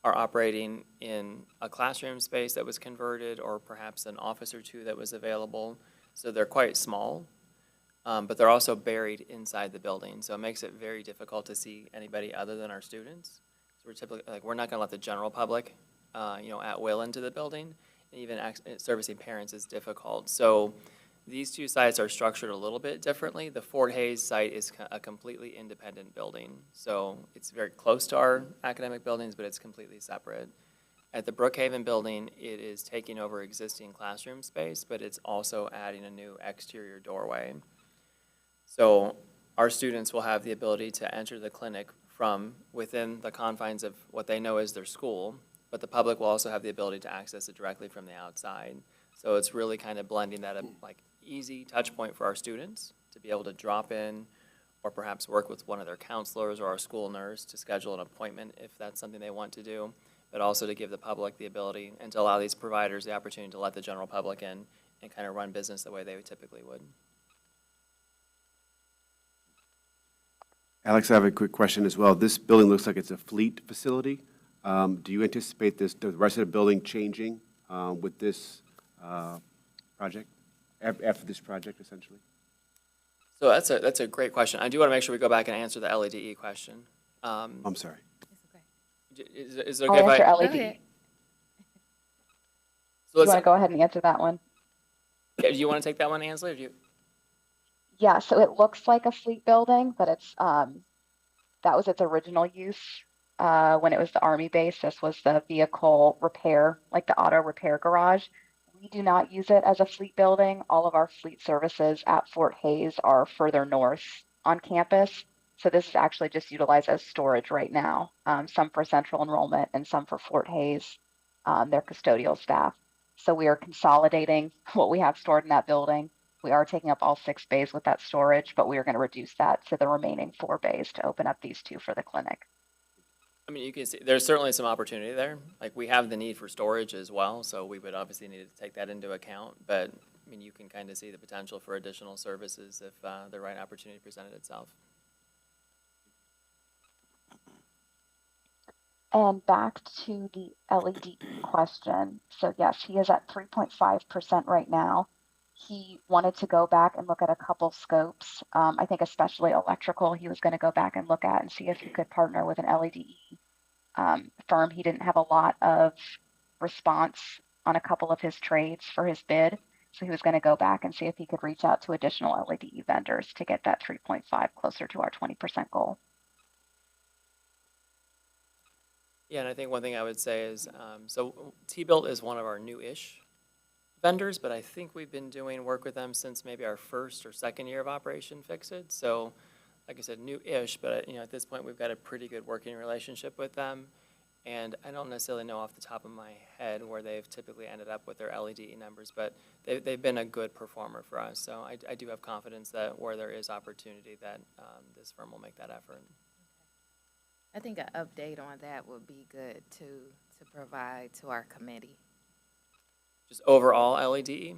are operating in a classroom space that was converted, or perhaps an office or two that was available. So they're quite small. But they're also buried inside the building, so it makes it very difficult to see anybody other than our students. So we're typically, like, we're not going to let the general public, at will into the building, and even servicing parents is difficult. So these two sites are structured a little bit differently. The Fort Hays site is a completely independent building, so it's very close to our academic buildings, but it's completely separate. At the Brookhaven building, it is taking over existing classroom space, but it's also adding a new exterior doorway. So our students will have the ability to enter the clinic from within the confines of what they know is their school, but the public will also have the ability to access it directly from the outside. So it's really kind of blending that like easy touch point for our students to be able to drop in, or perhaps work with one of their counselors or our school nurse to schedule an appointment if that's something they want to do, but also to give the public the ability and to allow these providers the opportunity to let the general public in and kind of run business the way they typically would. Alex, I have a quick question as well. This building looks like it's a fleet facility. Do you anticipate the rest of the building changing with this project, after this project, essentially? So that's a great question. I do want to make sure we go back and answer the LEDE question. I'm sorry. Is it okay if I? I'll answer LEDE. So you want to go ahead and answer that one? Yeah, do you want to take that one, Ansley, or do you? Yeah, so it looks like a fleet building, but it's that was its original use when it was the Army base. This was the vehicle repair, like the auto repair garage. We do not use it as a fleet building. All of our fleet services at Fort Hays are further north on campus. So this is actually just utilized as storage right now, some for central enrollment and some for Fort Hays, their custodial staff. So we are consolidating what we have stored in that building. We are taking up all 6 bays with that storage, but we are going to reduce that to the remaining 4 bays to open up these 2 for the clinic. I mean, you can see there's certainly some opportunity there. Like, we have the need for storage as well, so we would obviously need to take that into account. But I mean, you can kind of see the potential for additional services if the right opportunity presented itself. And back to the LED question. So yes, he is at 3.5% right now. He wanted to go back and look at a couple scopes. I think especially electrical, he was going to go back and look at and see if he could partner with an LED firm. He didn't have a lot of response on a couple of his trades for his bid. So he was going to go back and see if he could reach out to additional LED vendors to get that 3.5 closer to our 20% goal. Yeah, and I think one thing I would say is, so T-Built is one of our new-ish vendors, but I think we've been doing work with them since maybe our first or second year of Operation Fix-It. So, like I said, new-ish, but at this point, we've got a pretty good working relationship with them. And I don't necessarily know off the top of my head where they've typically ended up with their LEDE numbers, but they've been a good performer for us. So I do have confidence that where there is opportunity that this firm will make that effort. I think an update on that would be good to provide to our committee. Just overall LEDE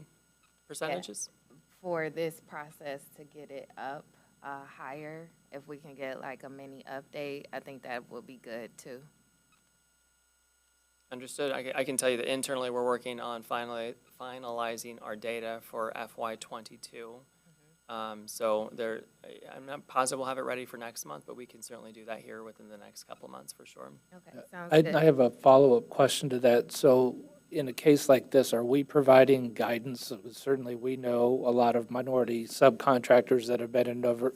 percentages? Yeah. For this process to get it up higher, if we can get like a mini update, I think that would be good too. Understood. I can tell you that internally we're working on finalizing our data for FY22. So I'm not positive we'll have it ready for next month, but we can certainly do that here within the next couple of months for sure. Okay, sounds good. I have a follow-up question to that. So in a case like this, are we providing guidance? Certainly we know a lot of minority subcontractors that have been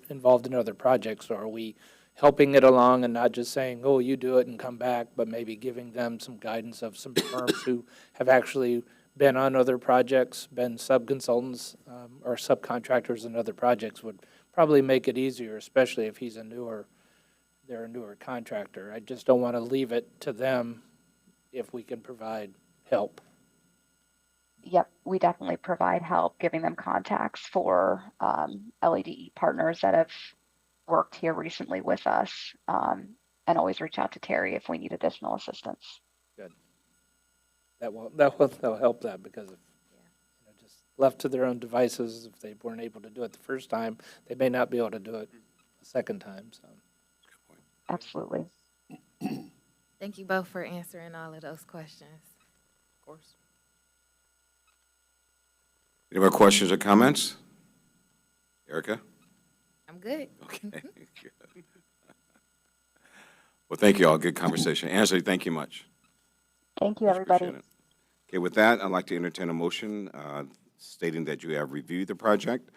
involved in other projects. So are we helping it along and not just saying, oh, you do it and come back, but maybe giving them some guidance of some firms who have actually been on other projects, been subconsultants or subcontractors in other projects would probably make it easier, especially if they're a newer contractor. I just don't want to leave it to them if we can provide help. Yep, we definitely provide help, giving them contacts for LEDE partners that have worked here recently with us, and always reach out to Terry if we need additional assistance. Good. That'll help that, because if just left to their own devices, if they weren't able to do it the first time, they may not be able to do it the second time. So, absolutely. Thank you both for answering all of those questions. Of course. Any more questions or comments? Erica? I'm good. Okay. Good. Well, thank you all. Good conversation. Ansley, thank you much. Thank you, everybody. Okay, with that, I'd like to entertain a motion stating that you have reviewed the project,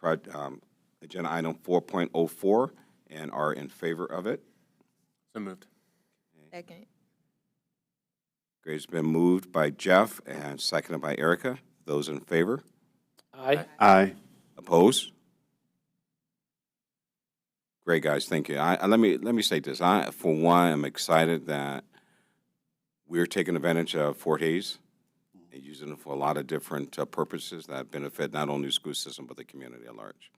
agenda item 4.04, and are in favor of it. So moved. Second. Great. It's been moved by Jeff and seconded by Erica. Those in favor? Aye. Aye. Opposed? Great, guys. Thank you. Let me say this. I, for one, am excited that we're taking advantage of Fort Hays and using it for a lot of different purposes that benefit not only the school system but the community at large.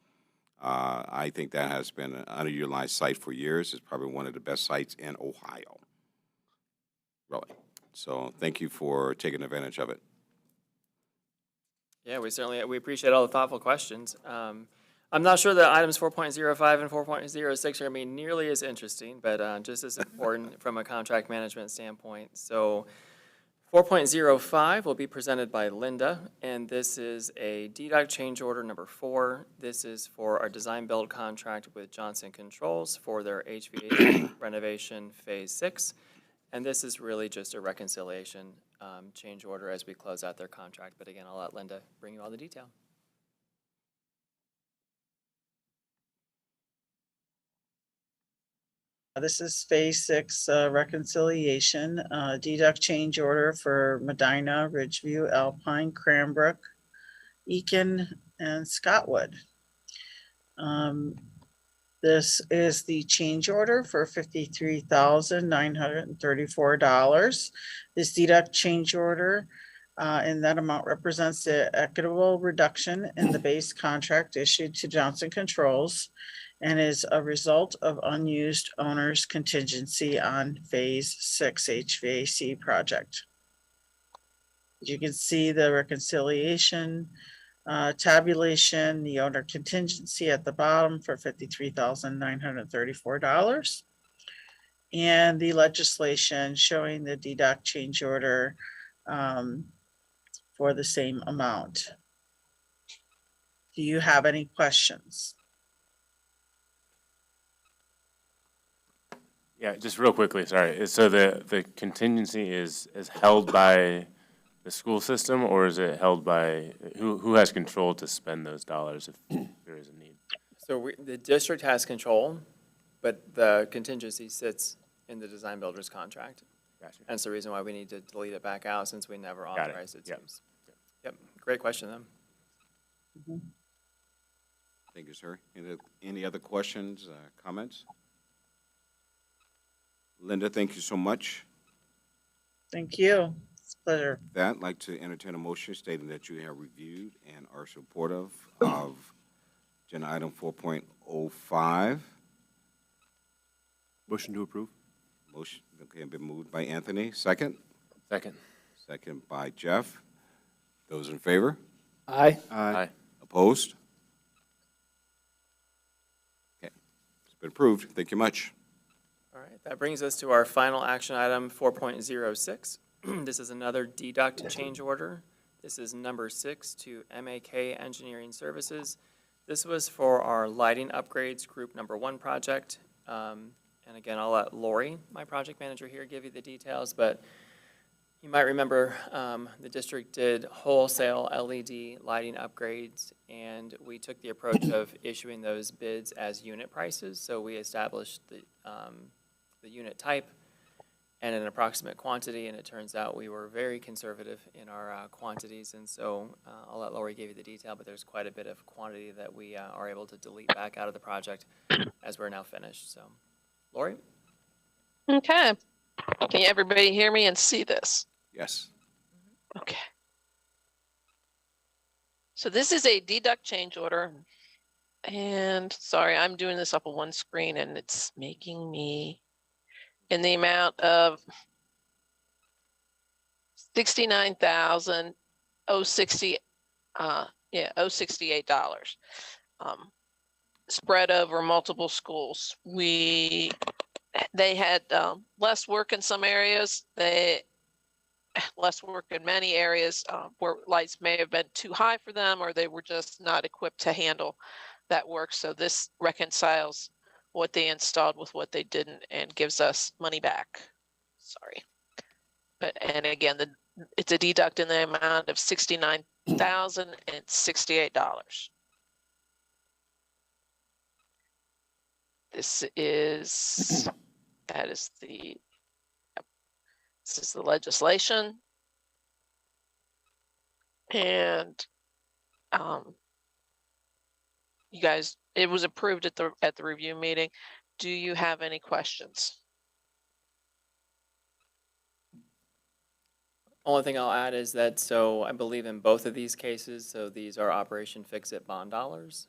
I think that has been an underutilized site for years. It's probably one of the best sites in Ohio. Really. So thank you for taking advantage of it. Yeah, we appreciate all the thoughtful questions. I'm not sure that items 4.05 and 4.06 are going to be nearly as interesting, but just as important from a contract management standpoint. So 4.05 will be presented by Linda, and this is a DDOC change order number 4. This is for our design build contract with Johnson Controls for their HVAC renovation phase 6. And this is really just a reconciliation change order as we close out their contract. But again, I'll let Linda bring you all the detail. This is phase 6 reconciliation, deduct change order for Medina, Ridgeview, Alpine, Cranbrook, Eakin, and Scottwood. This is the change order for $53,934. This deduct change order and that amount represents the equitable reduction in the base contract issued to Johnson Controls and is a result of unused owner's contingency on phase 6 HVAC project. You can see the reconciliation tabulation, the owner contingency at the bottom for $53,934, and the legislation showing the deduct change order for the same amount. Do you have any questions? Yeah, just real quickly, sorry. So the contingency is held by the school system, or is it held by, who has control to spend those dollars if there is a need? So the district has control, but the contingency sits in the design builder's contract. Gotcha. That's the reason why we need to delete it back out, since we never authorized it. Yep. Yep, great question, though. Thank you, sir. Any other questions, comments? Linda, thank you so much. Thank you. It's a pleasure. With that, I'd like to entertain a motion stating that you have reviewed and are supportive of agenda item 4.05. Motion to approve. Motion, okay, been moved by Anthony. Second? Second. Second by Jeff. Those in favor? Aye. Aye. Opposed? Okay, it's been approved. Thank you much. All right, that brings us to our final action item, 4.06. This is another deduct change order. This is number 6 to MAK Engineering Services. This was for our lighting upgrades group number 1 project. And again, I'll let Lori, my project manager here, give you the details, but you might remember the district did wholesale LED lighting upgrades, and we took the approach of issuing those bids as unit prices. So we established the unit type and an approximate quantity, and it turns out we were very conservative in our quantities. And so I'll let Lori give you the detail, but there's quite a bit of quantity that we are able to delete back out of the project as we're now finished. So, Lori? Okay. Can everybody hear me and see this? Yes. Okay. So this is a deduct change order. And sorry, I'm doing this up on one screen and it's making me in the amount of $69,068. Spread over multiple schools. They had less work in some areas. Less work in many areas where lights may have been too high for them, or they were just not equipped to handle that work. So this reconciles what they installed with what they didn't and gives us money back. Sorry. And again, it's a deduct in the amount of $69,068. This is the legislation. And you guys, it was approved at the review meeting. Do you have any questions? Only thing I'll add is that, so I believe in both of these cases, so these are Operation Fix-It bond dollars.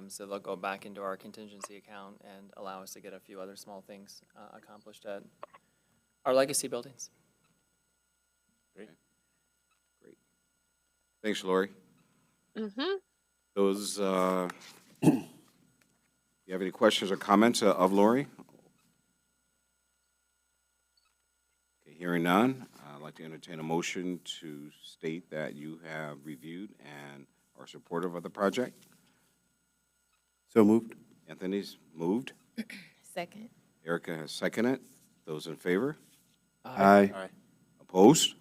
So they'll go back into our contingency account and allow us to get a few other small things accomplished at our legacy buildings. Great. Great. Thanks, Lori. Mm-hmm. Those, you have any questions or comments of Lori? Okay, hearing none, I'd like to entertain a motion to state that you have reviewed and are supportive of the project. So moved. Anthony's moved. Second. Erica has seconded. Those in favor? Aye. Aye. Opposed?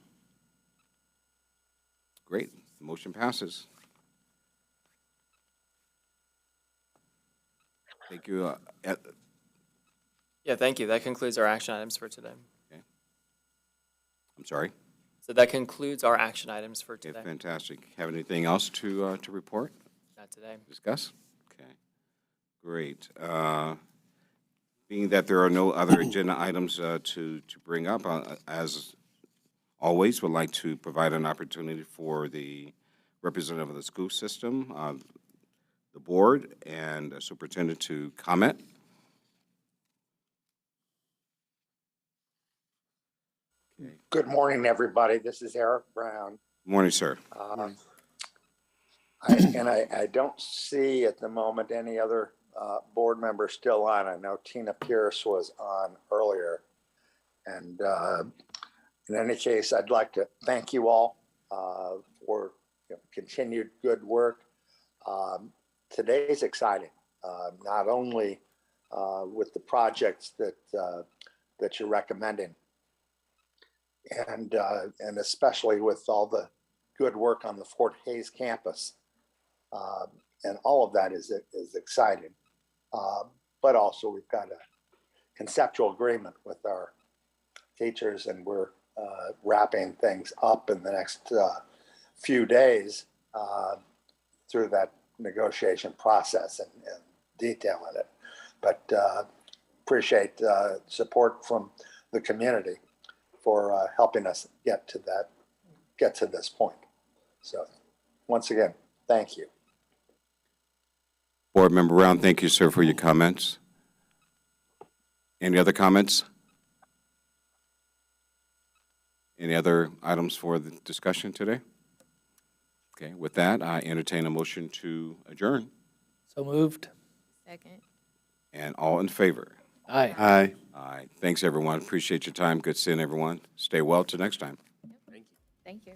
Great. The motion passes. Thank you. Yeah, thank you. That concludes our action items for today. Okay. I'm sorry. So that concludes our action items for Okay, today. fantastic. Have anything else to report? Not today. Discuss? Okay. Great. Being that there are no other agenda items to bring up, as always, would like to provide an opportunity for the representative of the school system, the board, and the superintendent to comment. Okay. Good morning, everybody. This is Eric Brown. Morning, sir. I don't see at the moment any other board members still on. I know Tina Pierce was on earlier. And in any case, I'd like to thank you all for continued good work. Today's exciting, not only with the projects that you're recommending, and especially with all the good work on the Fort Hays campus. And all of that is exciting. But also we've got a conceptual agreement with our teachers, and we're wrapping things up in the next few days. through that negotiation process and detail in it. But appreciate support from the community for helping us get to this point. So once again, thank you. Board Member Brown, thank you, sir, for your comments. Any other comments? Any other items for the discussion today? Okay, with that, I entertain a motion to adjourn. So moved. Second. And all in favor? Aye. Aye. Aye. Thanks, everyone. Appreciate your time. Good seeing everyone. Stay well till next time. Thank you.